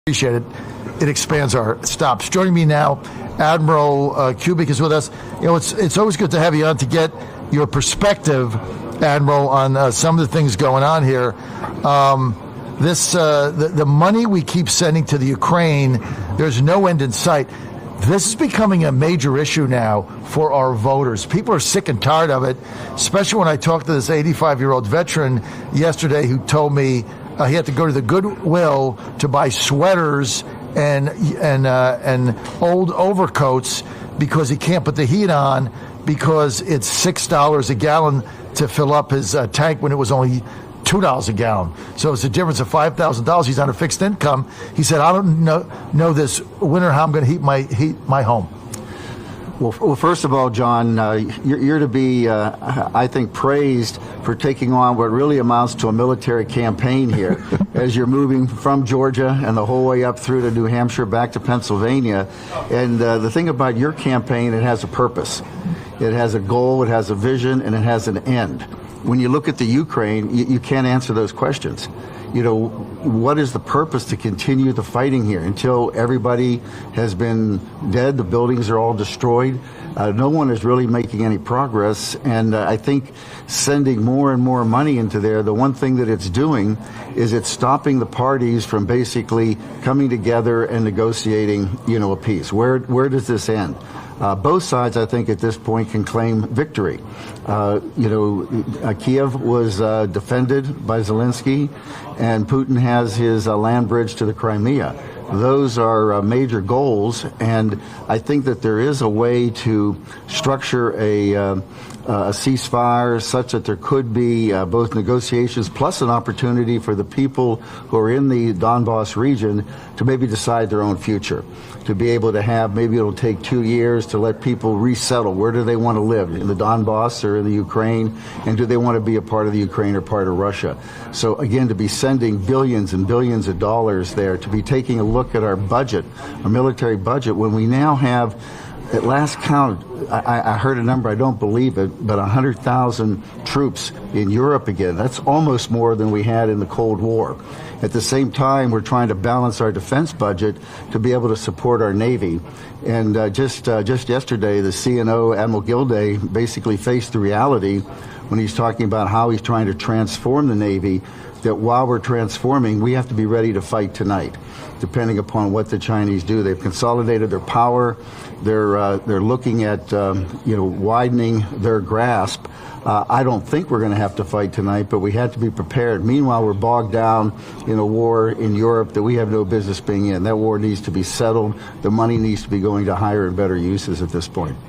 appreciate it. It expands our stops. Joining me now, Admiral Kubic is with us. It's always good to have you on to get your perspective, Admiral, on some of the things going on here. The money we keep sending to the Ukraine, there's no end in sight. This is becoming a major issue now for our voters. People are sick and tired of it, especially when I talked to this 85-year-old veteran yesterday who told me he had to go to the Goodwill to buy sweaters and old overcoats because he can't put the heat on because it's $6 a gallon to fill up his tank when it was only $2 a gallon. So it's a difference of $5,000. He's on a fixed income. He said, I don't know this winter how I'm going to heat my home. Well, first of all, John, you're to be, I think, praised for taking on what really amounts to a military campaign here as you're moving from Georgia and the whole way up through to New Hampshire, back to Pennsylvania. And the thing about your campaign, it has a purpose. It has a goal, it has a vision, and it has an end. When you look at the Ukraine, you can't answer those questions. You know, what is the purpose to continue the fighting here until everybody has been dead, the buildings are all destroyed? No one is really making any progress, and I think sending more and more money into there, the one thing that it's doing is it's stopping the parties from basically coming together and negotiating, a peace. Where does this end? Both sides, I think, at this point can claim victory. Kiev was defended by Zelensky, and Putin has his land bridge to the Crimea. Those are major goals, and I think that there is a way to structure a ceasefire such that there could be both negotiations plus an opportunity for the people who are in the Donbass region to maybe decide their own future, to be able to have, maybe it'll take 2 years to let people resettle. Where do they want to live, in the Donbass or in the Ukraine? And do they want to be a part of the Ukraine or part of Russia? So again, to be sending billions and billions of dollars there, to be taking a look at our budget, our military budget, when we now have, at last count, I heard a number, I don't believe it, but 100,000 troops in Europe again. That's almost more than we had in the Cold War. At the same time, we're trying to balance our defense budget to be able to support our Navy. And just yesterday, the CNO, Admiral Gilday, basically faced the reality when he's talking about how he's trying to transform the Navy, that while we're transforming, we have to be ready to fight tonight, depending upon what the Chinese do. They've consolidated their power. They're looking at widening their grasp. I don't think we're going to have to fight tonight, but we have to be prepared. Meanwhile, we're bogged down in a war in Europe that we have no business being in. That war needs to be settled. The money needs to be going to higher and better uses at this point.